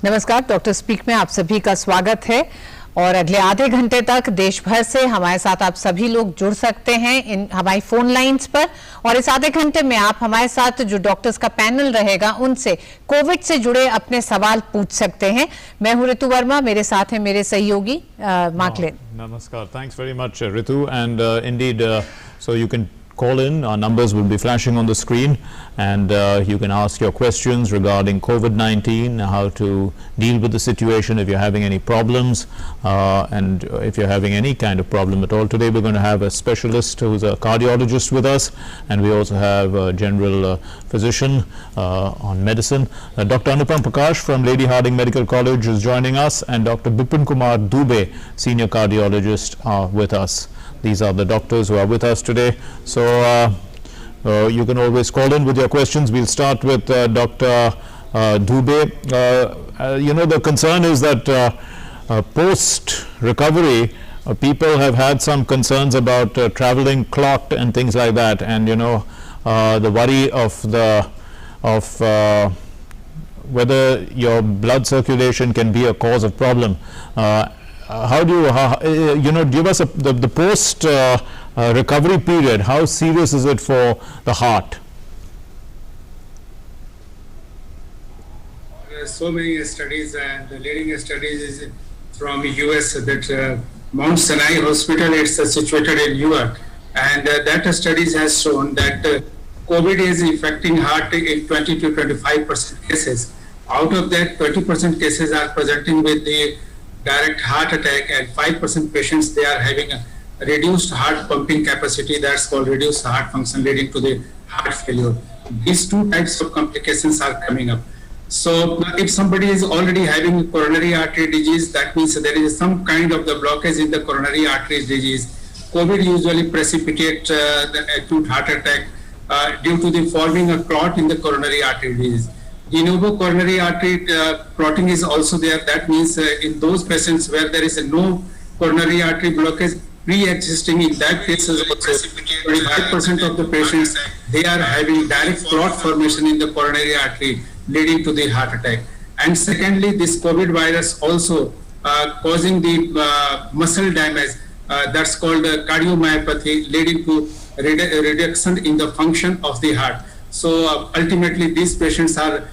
नमस्कार, doctor speak में आप सभी का स्वागत है और अगले आधे घंटे तक देश भर से हमारे साथ आप सभी लोग जुड़ सकते हैं इन हमारी फोन लाइंस पर। और इस आधे घंटे में आप हमारे साथ जो डॉक्टर्स का पैनल रहेगा उनसे कोविड से जुड़े अपने सवाल पूछ सकते हैं। मैं हूं ऋतु वर्मा, मेरे साथ हैं मेरे सहयोगी मार्कलिन। Namaskar. Thanks very much, Ritu. And indeed, so you can call in. Our numbers will be flashing on the screen, and you can ask your questions regarding COVID-19, how to deal with the situation if you're having any problems, and if you're having any kind of problem at all. Today we're going to have a specialist who's a cardiologist with us, and we also have a general physician on medicine. Dr. Anupam Prakash from Lady Hardinge Medical College is joining us, and Dr. Bipin Kumar Dubey, senior cardiologist, are with us. These are the doctors who are with us today. So you can always call in with your questions. We'll start with Dr. Dubey. You know, the concern is that post recovery, people have had some concerns about traveling clogged and things like that, and you know, the worry of whether your blood circulation can be a cause of problem. How do you know, give us the post recovery period? How serious is it for the heart? There are so many studies, and the leading studies is from US that Mount Sinai Hospital, it's situated in Newark, and that studies has shown that COVID is affecting heart in 20 to 25% cases. Out of that, 20% cases are presenting with the direct heart attack, and 5% patients, they are having a reduced heart pumping capacity, that's called reduced heart function, leading to the heart failure. These two types of complications are coming up. So if somebody is already having coronary artery disease, that means there is some kind of the blockage in the coronary artery disease. COVID usually precipitates the acute heart attack due to the forming a clot in the coronary artery disease. De novo coronary artery clotting is also there. That means in those patients where there is no coronary artery blockage pre-existing, in that case also 25% of the patients, they are having direct clot formation in the coronary artery, leading to the heart attack. And secondly, this COVID virus also causing the muscle damage, that's called cardiomyopathy, leading to reduction in the function of the heart. So ultimately these patients are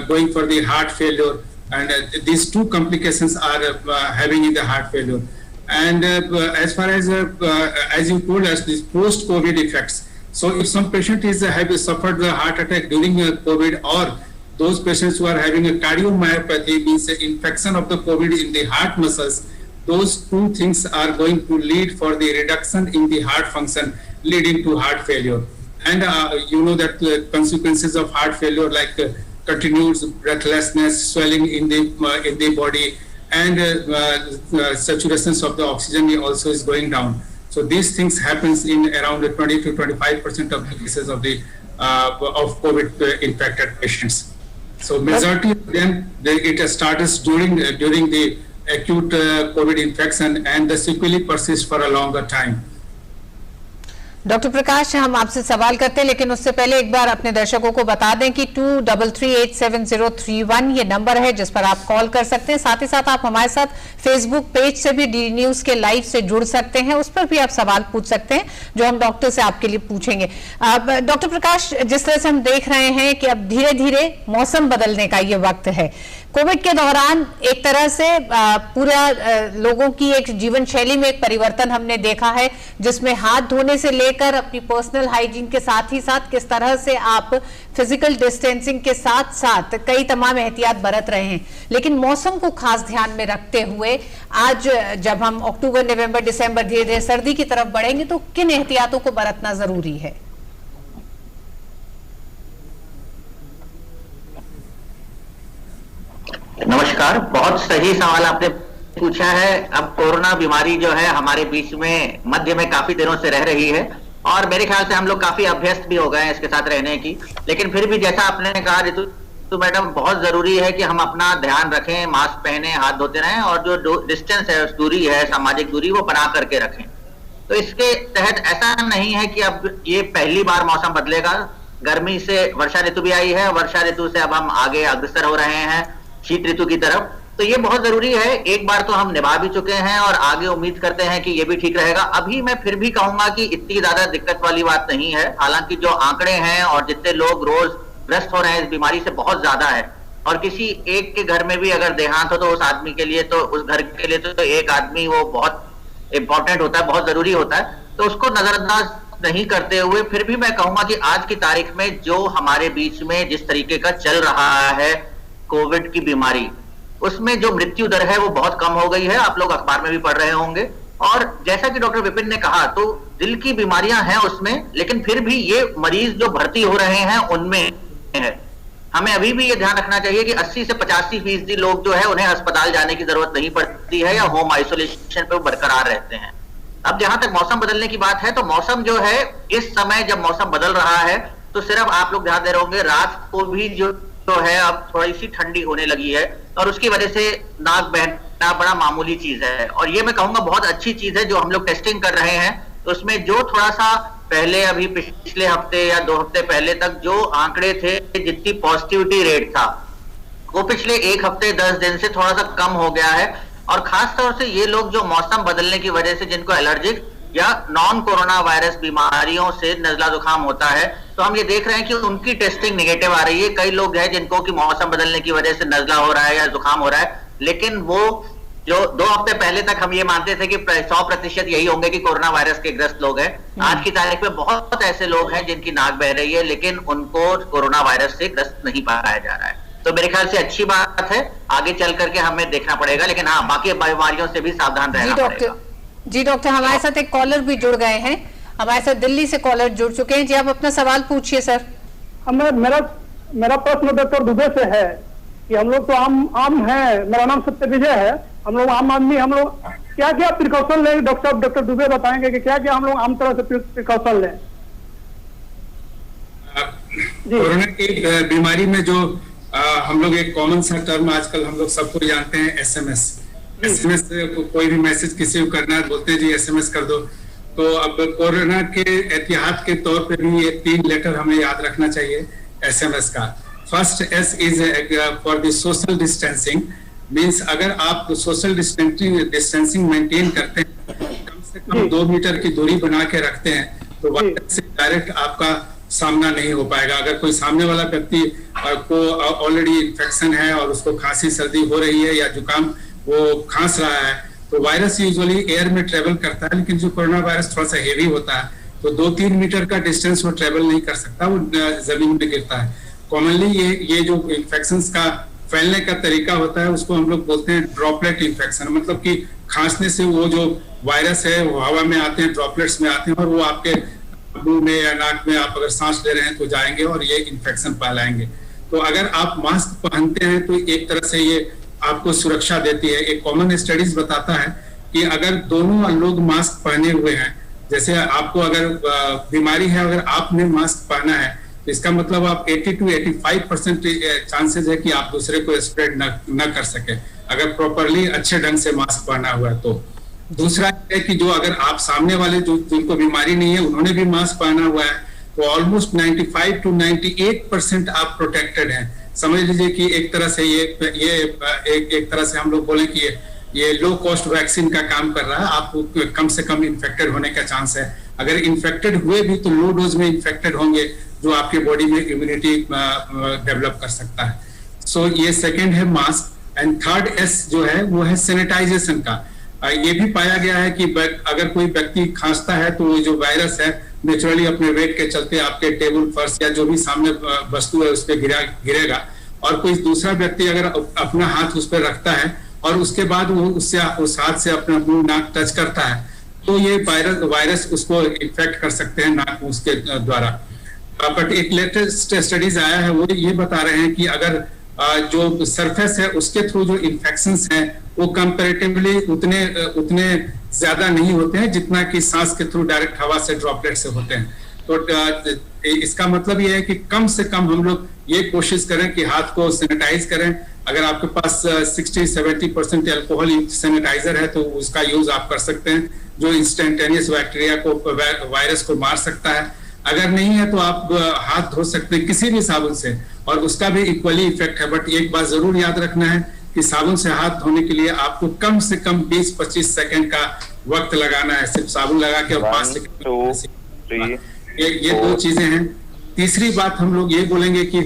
going for the heart failure, and these two complications are having in the heart failure. And as far as you told us, these post-COVID effects. So if some patient is have suffered the heart attack during COVID, or those patients who are having a cardiomyopathy, means infection of the COVID in the heart muscles, those two things are going to lead for the reduction in the heart function, leading to heart failure. And you know that the consequences of heart failure, like continuous breathlessness, swelling in the body, and saturations of the oxygen also is going down. So these things happens in around 20 to 25% of the cases of the of COVID infected patients. So majority of them, it starts during the acute COVID infection, and the sequelae persist for a longer time. Doctor Prakash, हम आपसे सवाल करते हैं, लेकिन उससे पहले एक बार अपने दर्शकों को बता दें कि 23387031 ये नंबर है जिस पर आप कॉल कर सकते हैं। साथ ही साथ आप हमारे साथ फेसबुक पेज से भी डी न्यूज के लाइव से जुड़ सकते हैं, उस पर भी आप सवाल पूछ सकते हैं जो हम डॉक्टर से आपके लिए पूछेंगे। डॉक्टर प्रकाश, जिस तरह से हम देख रहे हैं कि अब धीरे धीरे मौसम बदलने का ये वक्त है, कोविड के दौरान एक तरह से पूरा लोगों की एक जीवन शैली में एक परिवर्तन हमने देखा है, जिसमें हाथ धोने से लेकर अपनी पर्सनल हाइजीन के साथ ही साथ किस तरह से आप फिजिकल डिस्टेंसिंग के साथ साथ कई तमाम एहतियात बरत रहे हैं। लेकिन मौसम को खास ध्यान में रखते हुए आज जब हम अक्टूबर, नवंबर, दिसंबर धीरे धीरे सर्दी की तरफ बढ़ेंगे, तो किन एहतियातों को बरतना जरूरी है? नमस्कार, बहुत सही सवाल आपने पूछा है। अब कोरोना बीमारी जो है हमारे बीच में मध्य में काफी दिनों से रह रही है, और मेरे ख्याल से हम लोग काफी अभ्यस्त भी हो गए हैं इसके साथ रहने की। लेकिन फिर भी जैसा आपने कहा ऋतु, तो मैडम बहुत जरूरी है कि हम अपना ध्यान रखें, मास्क पहने, हाथ धोते रहें, और जो डिस्टेंस है, दूरी है, सामाजिक दूरी, वो बना करके रखें। तो इसके तहत ऐसा नहीं है कि अब ये पहली बार मौसम बदलेगा। गर्मी से वर्षा ऋतु भी आई है, वर्षा ऋतु से अब हम आगे अग्रसर हो रहे हैं। शीत ऋतु की तरफ। तो ये बहुत जरूरी है, एक बार तो हम निभा भी चुके हैं और आगे उम्मीद करते हैं कि ये भी ठीक रहेगा। अभी मैं फिर भी कहूंगा कि इतनी ज्यादा दिक्कत वाली बात नहीं है, हालांकि जो आंकड़े हैं और जितने लोग रोज ग्रस्त हो रहे हैं इस बीमारी से बहुत ज्यादा है। और किसी एक के घर में भी अगर देहांत हो तो उस आदमी के लिए, तो उस घर के लिए तो एक आदमी वो बहुत इंपॉर्टेंट होता है, बहुत जरूरी होता है। तो उसको नजरअंदाज नहीं करते हुए फिर भी मैं कहूंगा कि आज की तारीख में जो हमारे बीच में जिस तरीके का चल रहा है कोविड की बीमारी, उसमें जो मृत्यु दर है वो बहुत कम हो गई है। आप लोग अखबार में भी पढ़ रहे होंगे। और जैसा कि डॉक्टर विपिन ने कहा, तो दिल की बीमारियां हैं उसमें, लेकिन फिर भी ये मरीज जो भर्ती हो रहे हैं उनमें है। हमें अभी भी ये ध्यान रखना चाहिए कि 80 से 85% लोग जो है उन्हें अस्पताल जाने की जरूरत नहीं पड़ती है या होम आइसोलेशन पे बरकरार रहते हैं। अब जहां तक मौसम बदलने की बात है, तो मौसम जो है इस समय जब मौसम बदल रहा है तो सिर्फ आप लोग ध्यान दे रहे होंगे, रात को भी जो है अब थोड़ी सी ठंडी होने लगी है और उसकी वजह से नाक बहना बड़ा मामूली चीज है। और ये मैं कहूंगा बहुत अच्छी चीज है जो हम लोग टेस्टिंग कर रहे हैं। तो उसमें जो थोड़ा सा पहले अभी पिछले हफ्ते या 2 हफ्ते पहले तक जो आंकड़े थे, जितनी पॉजिटिविटी रेट था, वो पिछले 1 हफ्ते 10 दिन से थोड़ा सा कम हो गया है। और खास तौर से ये लोग जो मौसम बदलने की वजह से जिनको एलर्जिक या नॉन कोरोना वायरस बीमारियों से नजला जुकाम होता है, तो हम ये देख रहे हैं कि उनकी टेस्टिंग नेगेटिव आ रही है। कई लोग हैं जिनको कि मौसम बदलने की वजह से नजला हो रहा है या जुकाम हो रहा है, लेकिन वो जो 2 हफ्ते पहले तक हम ये मानते थे कि 100% यही होंगे कि कोरोना वायरस के ग्रस्त लोग हैं, आज की तारीख में बहुत ऐसे लोग हैं जिनकी नाक बह रही है लेकिन उनको कोरोना वायरस से ग्रस्त नहीं पाया जा रहा है। तो मेरे ख्याल से अच्छी बात है, आगे चल करके हमें देखना पड़ेगा, लेकिन हाँ बाकी बीमारियों से भी सावधान रहना पड़ेगा। जी डॉक्टर, हमारे साथ एक कॉलर भी जुड़ गए हैं, हमारे साथ दिल्ली से कॉलर जुड़ चुके हैं। जी आप अपना सवाल पूछिए सर। मेरा प्रश्न डॉक्टर दुबे से है कि हम लोग तो आम हैं, मेरा नाम सत्य विजय है, हम लोग आम आदमी, हम लोग क्या क्या प्रिकॉशन लें? डॉक्टर दुबे बताएंगे कि क्या क्या हम लोग आम तरह से प्रिकॉशन लें। कोरोना की बीमारी में जो हम लोग एक कॉमन सा टर्म आजकल हम लोग सबको जानते हैं, एसएमएस से कोई भी मैसेज किसी को करना है, बोलते हैं जी एसएमएस कर दो। तो अब कोरोना के एहतियात के तौर पे भी ये 3 लेटर हमें याद रखना चाहिए एसएमएस का। First S is for the social distancing, means अगर आप सोशल डिस्टेंसिंग मेंटेन करते हैं, कम से कम 2 मीटर की दूरी बना के रखते हैं, तो वायरस से डायरेक्ट आपका सामना नहीं हो पाएगा। अगर कोई सामने वाला व्यक्ति को ऑलरेडी इन्फेक्शन है और उसको खांसी सर्दी हो रही है या जुकाम वो खांस रहा है, तो वायरस यूजुअली एयर में ट्रेवल करता है, लेकिन जो कोरोना वायरस थोड़ा सा हेवी होता है तो 2-3 मीटर का डिस्टेंस वो ट्रेवल नहीं कर सकता, वो जमीन में गिरता है। कॉमनली ये जो इन्फेक्शंस का फैलने का तरीका होता है उसको हम लोग बोलते हैं ड्रॉपलेट इन्फेक्शन, मतलब कि खांसने से वो जो वायरस है वो हवा में आते हैं, ड्रॉपलेट्स में आते हैं और वो आपके मुंह में या नाक में आप अगर सांस ले रहे हैं तो जाएंगे और ये इन्फेक्शन फैलाएंगे। तो अगर आप मास्क पहनते हैं तो एक तरह से ये आपको सुरक्षा देती है। एक कॉमन स्टडीज बताता है कि अगर दोनों लोग मास्क पहने हुए हैं, जैसे आपको अगर बीमारी है, अगर आपने मास्क पहना है तो इसका मतलब आप 80 to 85% चांसेस है कि आप दूसरे को स्प्रेड न कर सके, अगर प्रॉपरली अच्छे ढंग से मास्क पहना हुआ है। तो दूसरा है कि जो अगर आप सामने वाले जिनको बीमारी नहीं है उन्होंने भी मास्क पहना हुआ है तो ऑलमोस्ट 95 to 98% आप प्रोटेक्टेड हैं। समझ लीजिए कि एक तरह से ये एक तरह से हम लोग बोले कि ये लो कॉस्ट वैक्सीन का काम कर रहा है। आप कम से कम इन्फेक्टेड होने का चांस है, अगर इन्फेक्टेड हुए भी तो लो डोज में इन्फेक्टेड होंगे जो आपके बॉडी में इम्यूनिटी डेवलप कर सकता है। सो ये सेकेंड है मास्क। एंड थर्ड एस जो है वो है सैनिटाइजेशन का। ये भी पाया गया है कि अगर कोई व्यक्ति खांसता है तो वो जो वायरस है नेचुरली अपने वेट के चलते आपके टेबल फर्श या जो भी सामने वस्तु है उस पर गिरेगा और कोई दूसरा व्यक्ति अगर अपना हाथ उस पर रखता है और उसके बाद वो उस हाथ से अपना मुंह नाक टच करता है तो ये वायरस उसको इन्फेक्ट कर सकते हैं नाक उसके द्वारा। बट एक लेटेस्ट स्टडीज आया है वो ये बता रहे हैं कि अगर जो सरफेस है उसके थ्रू जो इन्फेक्शंस हैं वो कंपैरेटिवली उतने ज्यादा नहीं होते हैं जितना कि सांस के थ्रू डायरेक्ट हवा से ड्रॉपलेट से होते हैं। तो इसका मतलब ये है कि कम से कम हम लोग ये कोशिश करें कि हाथ को सैनिटाइज करें। अगर आपके पास 60-70% अल्कोहल सैनिटाइजर है तो उसका यूज आप कर सकते हैं जो इंस्टेंटेनियस बैक्टीरिया को वायरस को मार सकता है। अगर नहीं है तो आप हाथ धो सकते हैं किसी भी साबुन से, और उसका भी इक्वली इफेक्ट है। बट एक बात जरूर याद रखना है कि साबुन से हाथ धोने के लिए आपको कम से कम 20-25 सेकंड का वक्त लगाना है, सिर्फ साबुन लगा के 5 सेकंड। ये 2 चीजें हैं। तीसरी बात हम लोग ये बोलेंगे कि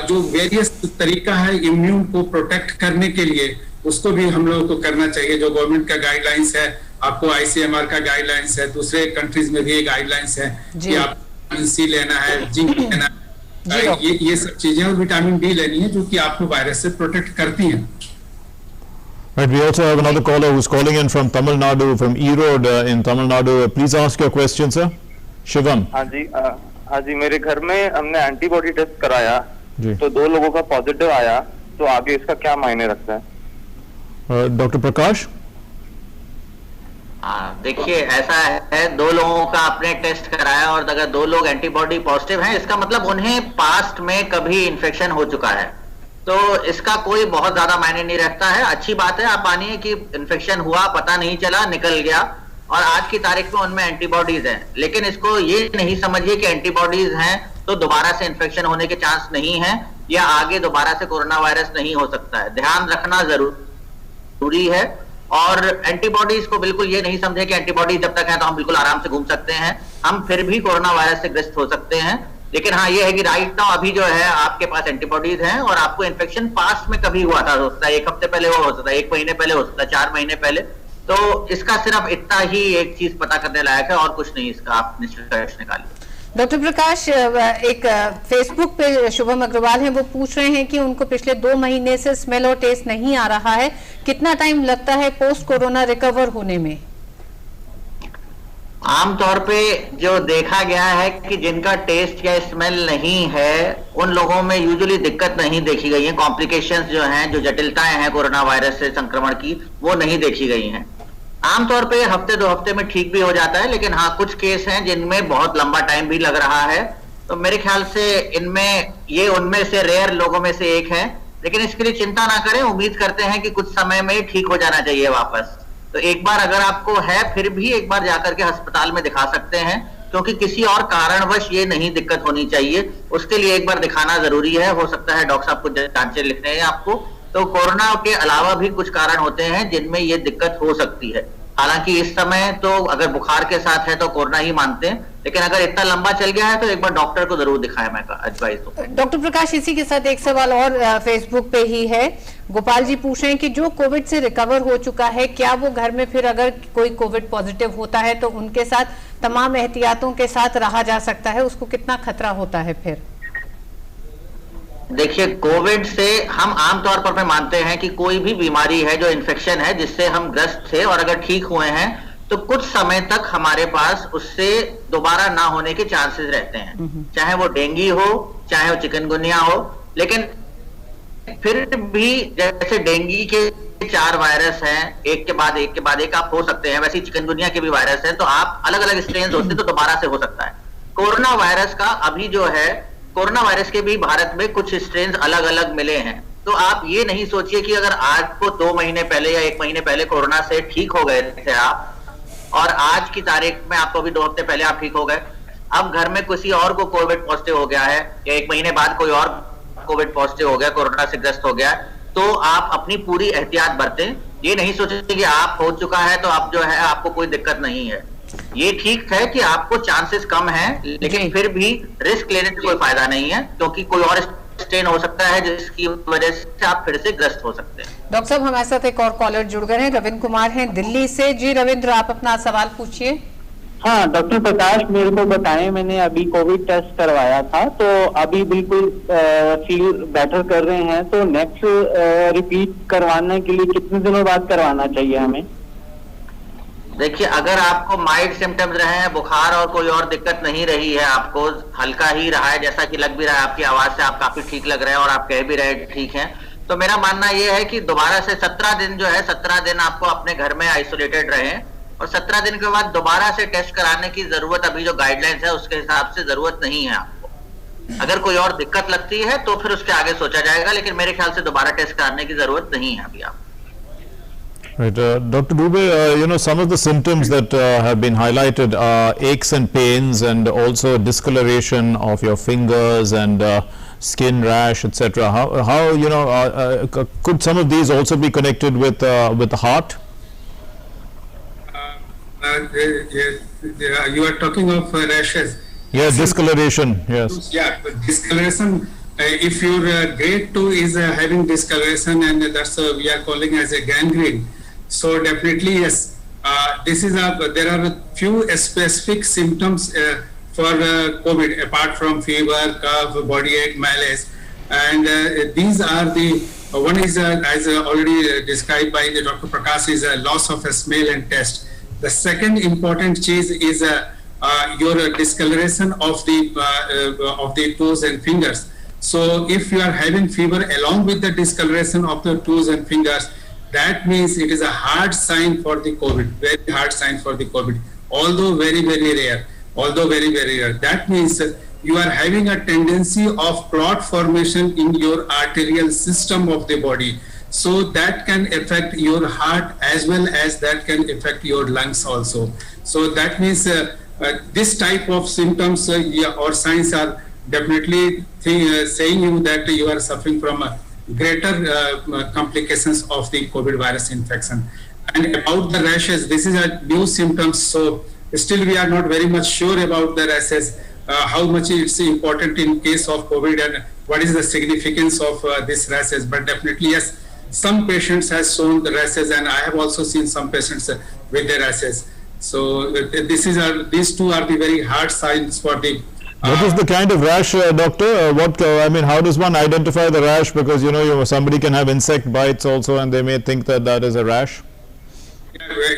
जो वेरियस तरीका है इम्यून को प्रोटेक्ट करने के लिए, उसको भी हम लोगों को करना चाहिए। जो गवर्नमेंट का गाइडलाइंस है, आपको ICMR का गाइडलाइंस है, दूसरे कंट्रीज में भी गाइडलाइंस है कि आप विटामिन सी लेना है, जिंक लेना है, ये सब चीजें, और विटामिन डी लेनी है जो कि आपको वायरस से प्रोटेक्ट करती हैं। Right, we also have another caller who's calling in from Tamil Nadu, from Erode in Tamil Nadu. Please ask your question, sir. Shivam. हाँ जी, मेरे घर में हमने एंटीबॉडी टेस्ट कराया तो 2 लोगों का पॉजिटिव आया, तो आगे इसका क्या मायने रखता है? डॉक्टर प्रकाश? देखिए, ऐसा है, 2 लोगों का आपने टेस्ट कराया और अगर 2 लोग एंटीबॉडी पॉजिटिव हैं, इसका मतलब उन्हें पास्ट में कभी इन्फेक्शन हो चुका है, तो इसका कोई बहुत ज्यादा मायने नहीं रखता है। अच्छी बात है, आप मानिए कि इन्फेक्शन हुआ, पता नहीं चला, निकल गया, और आज की तारीख में उनमें एंटीबॉडीज हैं, लेकिन इसको ये नहीं समझिए कि एंटीबॉडीज हैं तो दोबारा से इन्फेक्शन होने के चांस नहीं है, या आगे दोबारा से कोरोना वायरस नहीं हो सकता है। ध्यान रखना जरूरी है, और एंटीबॉडीज को बिल्कुल ये नहीं समझे कि एंटीबॉडीज जब तक है तो हम बिल्कुल आराम से घूम सकते हैं। हम फिर भी कोरोना वायरस से ग्रस्त हो सकते हैं, लेकिन हाँ ये है कि राइट नाउ अभी जो है आपके पास एंटीबॉडीज हैं, और आपको इन्फेक्शन पास्ट में कभी हुआ था, हो सकता है 1 हफ्ते पहले हो सकता है 1 महीने पहले, हो सकता है 4 महीने पहले, तो इसका सिर्फ इतना ही एक चीज पता करने लायक है और कुछ नहीं, इसका आप निष्कर्ष निकालिए। डॉक्टर प्रकाश, एक फेसबुक पे शुभम अग्रवाल हैं, वो पूछ रहे हैं कि उनको पिछले 2 महीने से स्मेल और टेस्ट नहीं आ रहा है, कितना टाइम लगता है पोस्ट कोरोना रिकवर होने में? आमतौर पे जो देखा गया है कि जिनका टेस्ट या स्मेल नहीं है, उन लोगों में यूजुअली दिक्कत नहीं देखी गई है। कॉम्प्लिकेशंस जो हैं, जो जटिलताएं हैं कोरोना वायरस से संक्रमण की, वो नहीं देखी गई हैं। आमतौर पे हफ्ते 2 हफ्ते में ठीक भी हो जाता है, लेकिन हाँ कुछ केस हैं जिनमें बहुत लंबा टाइम भी लग रहा है, तो मेरे ख्याल से इनमें ये उनमें से रेयर लोगों में से एक है, लेकिन इसके लिए चिंता ना करें, उम्मीद करते हैं कि कुछ समय में ठीक हो जाना चाहिए वापस। तो एक बार अगर आपको है, फिर भी एक बार जाकर के अस्पताल में दिखा सकते हैं, क्योंकि किसी और कारणवश ये नहीं दिक्कत होनी चाहिए, उसके लिए एक बार दिखाना जरूरी है। हो सकता है डॉक्टर साहब कुछ जांचें लिख रहे हैं आपको, तो कोरोना के अलावा भी कुछ कारण होते हैं जिनमें ये दिक्कत हो सकती है। हालांकि इस समय तो अगर बुखार के साथ है तो कोरोना ही मानते हैं, लेकिन अगर इतना लंबा चल गया है तो एक बार डॉक्टर को जरूर दिखाएं, मैं एडवाइस दूं। डॉक्टर प्रकाश, इसी के साथ एक सवाल और फेसबुक पे ही है। गोपाल जी पूछ रहे हैं कि जो कोविड से रिकवर हो चुका है, क्या वो घर में फिर अगर कोई कोविड पॉजिटिव होता है तो उनके साथ तमाम एहतियातों के साथ रहा जा सकता है, उसको कितना खतरा होता है फिर? देखिए, कोविड से हम आमतौर पर मानते हैं कि कोई भी बीमारी है जो इन्फेक्शन है जिससे हम ग्रस्त थे और अगर ठीक हुए हैं तो कुछ समय तक हमारे पास उससे दोबारा ना होने के चांसेस रहते हैं, चाहे वो डेंगू हो, चाहे वो चिकनगुनिया हो। लेकिन फिर भी जैसे डेंगू के 4 वायरस हैं, एक के बाद एक आप हो सकते हैं, वैसे चिकनगुनिया के भी वायरस हैं, तो आप अलग अलग स्ट्रेन होते तो दोबारा से हो सकता है। कोरोना वायरस का अभी जो है, कोरोना वायरस के भी भारत में कुछ स्ट्रेन अलग अलग मिले हैं, तो आप ये नहीं सोचिए कि अगर आपको 2 महीने पहले या 1 महीने पहले कोरोना से ठीक हो गए थे आप, और आज की तारीख में आपको अभी 2 हफ्ते पहले आप ठीक हो गए, अब घर में किसी और को कोविड पॉजिटिव हो गया है, या 1 महीने बाद कोई और कोविड पॉजिटिव हो गया, कोरोना से ग्रस्त हो गया, तो आप अपनी पूरी एहतियात बरतें। ये नहीं सोचें कि आप हो चुका है तो आप जो है आपको कोई दिक्कत नहीं है। ये ठीक है कि आपको चांसेस कम हैं, लेकिन फिर भी रिस्क लेने से कोई फायदा नहीं है, क्योंकि कोई और स्ट्रेन हो सकता है जिसकी वजह से आप फिर से ग्रस्त हो सकते हैं। डॉक्टर साहब, हमारे साथ एक और कॉलर जुड़ गए हैं, रविंद्र कुमार हैं दिल्ली से। जी रविंद्र, आप अपना सवाल पूछिए। हाँ डॉक्टर प्रकाश, मेरे को बताएं, मैंने अभी कोविड टेस्ट करवाया था तो अभी बिल्कुल फील बेटर कर रहे हैं, तो नेक्स्ट रिपीट करवाने के लिए कितने दिनों बाद करवाना चाहिए हमें? देखिए, अगर आपको माइल्ड सिम्टम्स रहे हैं, बुखार और कोई और दिक्कत नहीं रही है, आपको हल्का ही रहा है, जैसा कि लग भी रहा है आपकी आवाज से, आप काफी ठीक लग रहे हैं और आप कह भी रहे ठीक हैं, तो मेरा मानना यह है कि दोबारा से 17 दिन जो है, 17 दिन आपको अपने घर में आइसोलेटेड रहें, और 17 दिन के बाद दोबारा से टेस्ट कराने की जरूरत, अभी जो गाइडलाइंस है उसके हिसाब से जरूरत नहीं है आपको। अगर कोई और दिक्कत लगती है तो फिर उसके आगे सोचा जाएगा, लेकिन मेरे ख्याल से दोबारा टेस्ट कराने की जरूरत नहीं है अभी आप। Right, Dr. Dubey, some of the symptoms that have been highlighted are aches and pains, and also discoloration of your fingers and skin rash, etc. How could some of these also be connected with the heart? You are talking of rashes. Yes, discoloration. Yes. Yeah, discoloration. If your grade 2 is having discoloration, and that's we are calling as a gangrene. So definitely yes. There are a few specific symptoms for COVID apart from fever, cough, body ache, malaise, and these are the one is as already described by the Dr. Prakash, is a loss of a smell and taste. The second important cheese is your discoloration of the toes and fingers. So if you are having fever along with the discoloration of the toes and fingers, that means it is a hard sign for the COVID, very hard sign for the COVID, although very, very rare. That means you are having a tendency of clot formation in your arterial system of the body. So that can affect your heart as well as that can affect your lungs also. So that means this type of symptoms or signs are definitely saying you that you are suffering from greater complications of the COVID virus infection. And about the rashes, this is a new symptoms, so still we are not very much sure about the rashes, how much it's important in case of COVID and what is the significance of this rashes. But definitely yes, some patients has shown the rashes, and I have also seen some patients with the rashes. So these two are the very hard signs for the what is the kind of rash, doctor? How does one identify the rash? Because somebody can have insect bites also, and they may think that is a rash.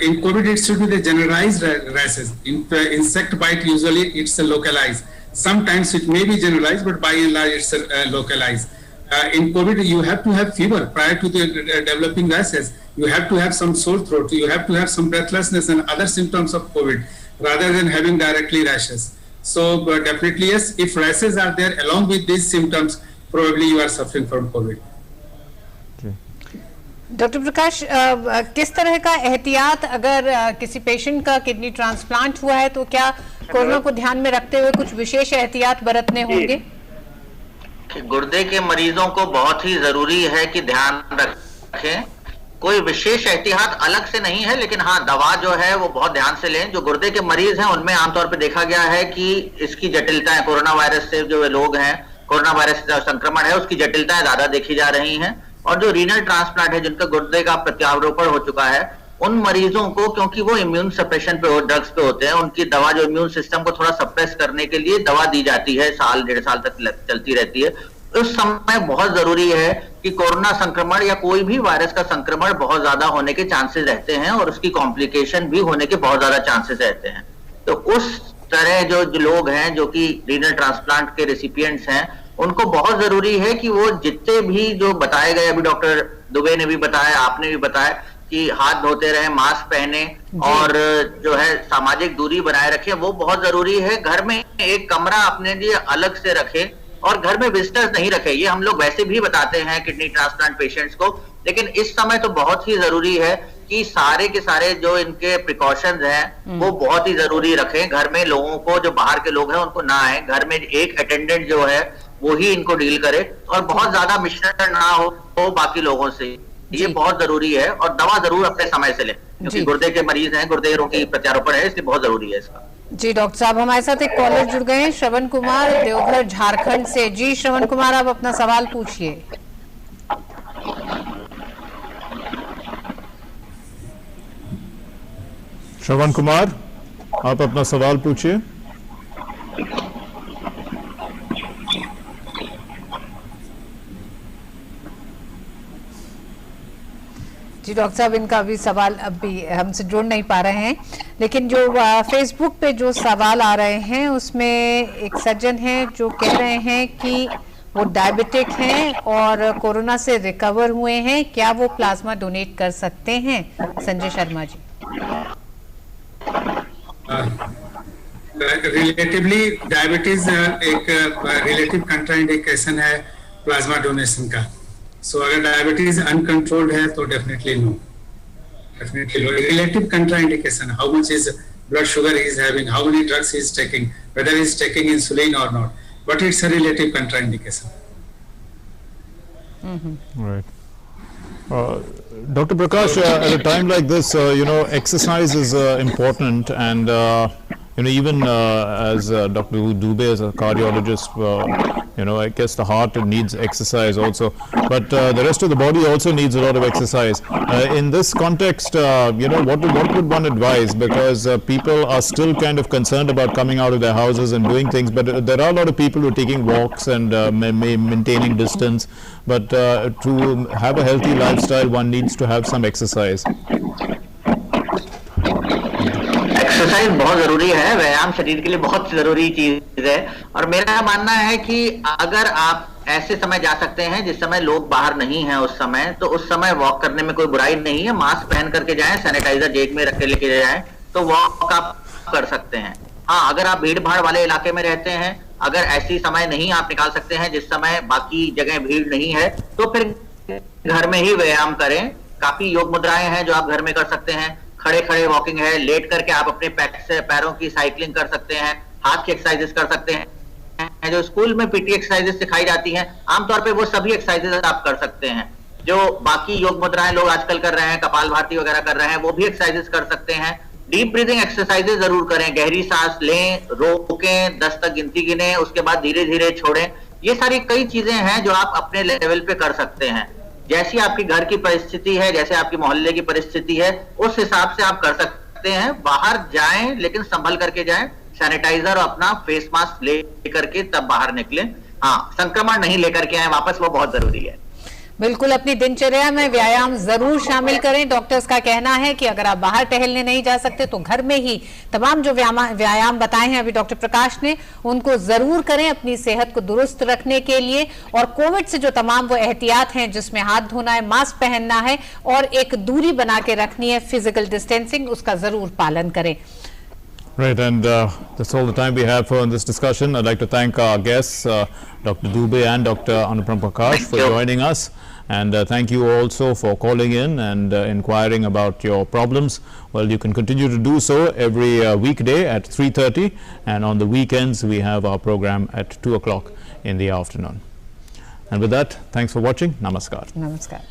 In COVID, it should be the generalized rashes. In insect bite, usually it's localized. Sometimes it may be generalized, but by and large, it's localized. In COVID, you have to have fever prior to the developing rashes. You have to have some sore throat. You have to have some breathlessness and other symptoms of COVID, rather than having directly rashes. So definitely yes, if rashes are there along with these symptoms, probably you are suffering from COVID. Doctor Prakash, किस तरह का एहतियात अगर किसी patient का kidney transplant हुआ है तो क्या कोरोना को ध्यान में रखते हुए कुछ विशेष एहतियात बरतने होंगे? गुर्दे के मरीजों को बहुत ही जरूरी है कि ध्यान रखें। कोई विशेष एहतियात अलग से नहीं है, लेकिन हाँ, दवा जो है वो बहुत ध्यान से लें। जो गुर्दे के मरीज हैं उनमें आमतौर पर देखा गया है कि इसकी जटिलताएं, कोरोना वायरस से जो लोग हैं, कोरोना वायरस का संक्रमण है, उसकी जटिलताएं ज्यादा देखी जा रही हैं। और जो रीनल ट्रांसप्लांट है, जिनका गुर्दे का प्रत्यारोपण हो चुका है, उन मरीजों को, क्योंकि वो इम्यून सप्रेशन पे ड्रग्स पे होते हैं, उनकी दवा जो इम्यून सिस्टम को थोड़ा सप्रेस करने के लिए दवा दी जाती है, साल 1.5 साल तक चलती रहती है। उस समय बहुत जरूरी है कि कोरोना संक्रमण या कोई भी वायरस का संक्रमण बहुत ज्यादा होने के चांसेस रहते हैं और उसकी कॉम्प्लिकेशन भी होने के बहुत ज्यादा चांसेस रहते हैं। तो उस तरह जो लोग हैं जो कि रीनल ट्रांसप्लांट के रेसिपिएंट्स हैं, उनको बहुत जरूरी है कि वो जितने भी जो बताए गए, अभी डॉक्टर दुबे ने भी बताया, आपने भी बताया कि हाथ धोते रहे, मास्क पहने और जो है सामाजिक दूरी बनाए रखें, वो बहुत जरूरी है। घर में एक कमरा अपने लिए अलग से रखें और घर में विजिटर्स नहीं रखें। ये हम लोग वैसे भी बताते हैं किडनी ट्रांसप्लांट पेशेंट्स को, लेकिन इस समय तो बहुत ही जरूरी है कि सारे के सारे जो इनके प्रिकॉशंस हैं वो बहुत ही जरूरी रखें। घर में लोगों को, जो बाहर के लोग हैं उनको ना आए, घर में एक अटेंडेंट जो है वो ही इनको डील करे और बहुत ज्यादा मिश्रण ना हो बाकी लोगों से। ये बहुत जरूरी है और दवा जरूर अपने समय से लें, क्योंकि गुर्दे के मरीज हैं, गुर्दे की प्रत्यारोपण है, इसलिए बहुत जरूरी है इसका। जी डॉक्टर साहब, हमारे साथ एक कॉलर जुड़ गए हैं, श्रवण कुमार, देवघर, झारखंड से। जी श्रवण कुमार, आप अपना सवाल पूछिए। श्रवण कुमार, आप अपना सवाल पूछिए। जी डॉक्टर साहब, इनका अभी सवाल अभी हमसे जुड़ नहीं पा रहे हैं, लेकिन जो फेसबुक पे जो सवाल आ रहे हैं उसमें एक सज्जन हैं जो कह रहे हैं कि वो डायबिटिक हैं और कोरोना से रिकवर हुए हैं, क्या वो प्लाज्मा डोनेट कर सकते हैं? संजय शर्मा जी। रिलेटिवली डायबिटीज एक रिलेटिव कंट्राइंडिकेशन है प्लाज्मा डोनेशन का। सो अगर डायबिटीज अनकंट्रोल्ड है तो definitely no. definitely low. Relative contraindication, how much is blood sugar he is having, how many drugs he is taking, whether he is taking insulin or not. But it's a relative contraindication. Right. Dr. Prakash, at a time like this, exercise is important, and even as Dr. Dubey, as a cardiologist, I guess the heart needs exercise also, but the rest of the body also needs a lot of exercise. In this context, what would one advise? Because people are still kind of concerned about coming out of their houses and doing things, but there are a lot of people who are taking walks and maintaining distance, but to have a healthy lifestyle, one needs to have some exercise. Exercise बहुत जरूरी है, व्यायाम शरीर के लिए बहुत जरूरी चीज है। और मेरा मानना है कि अगर आप ऐसे समय जा सकते हैं जिस समय लोग बाहर नहीं हैं उस समय, तो उस समय वॉक करने में कोई बुराई नहीं है। मास्क पहन करके जाएं, सैनिटाइजर जेब में रख के लेके जाएं, तो वॉक आप कर सकते हैं। हाँ, अगर आप भीड़ भाड़ वाले इलाके में रहते हैं, अगर ऐसी समय नहीं आप निकाल सकते हैं जिस समय बाकी जगह भीड़ नहीं है, तो फिर घर में ही व्यायाम करें। काफी योग मुद्राएं हैं जो आप घर में कर सकते हैं। खड़े खड़े वॉकिंग है, लेट करके आप अपने पैरों की साइकिलिंग कर सकते हैं, हाथ की एक्सरसाइजेस कर सकते हैं। जो स्कूल में पीटी एक्सरसाइजेस सिखाई जाती हैं, आमतौर पे वो सभी एक्सरसाइजेस आप कर सकते हैं। जो बाकी योग मुद्राएं लोग आजकल कर रहे हैं, कपालभाति वगैरह कर रहे हैं, वो भी एक्सरसाइजेस कर सकते हैं। डीप ब्रीदिंग एक्सरसाइजेस जरूर करें, गहरी सांस लें, रोकें, 10 तक गिनती गिने, उसके बाद धीरे धीरे छोड़ें। ये सारी कई चीजें हैं जो आप अपने लेवल पे कर सकते हैं। जैसी आपकी घर की परिस्थिति है, जैसे आपकी मोहल्ले की परिस्थिति है, उस हिसाब से आप कर सकते हैं। बाहर जाएं लेकिन संभल करके जाएं, सैनिटाइजर और अपना फेस मास्क ले करके तब बाहर निकलें। हाँ, संक्रमण नहीं लेकर के आए वापस, वो बहुत जरूरी है। बिल्कुल, अपनी दिनचर्या में व्यायाम जरूर शामिल करें। डॉक्टर्स का कहना है कि अगर आप बाहर टहलने नहीं जा सकते तो घर में ही तमाम जो व्यायाम बताए हैं अभी डॉक्टर प्रकाश ने, उनको जरूर करें अपनी सेहत को दुरुस्त रखने के लिए। और कोविड से जो तमाम वो एहतियात हैं, जिसमें हाथ धोना है, मास्क पहनना है और एक दूरी बना के रखनी है, फिजिकल डिस्टेंसिंग, उसका जरूर पालन करें। Right, and that's all the time we have for this discussion. I'd like to thank our guests, Dr. Dubey and Dr. Anupam Prakash, for joining us. And thank you also for calling in and inquiring about your problems. Well, you can continue to do so every weekday at 3:30, and on the weekends we have our program at 2 o'clock in the afternoon. And with that, thanks for watching. Namaskar. Namaskar.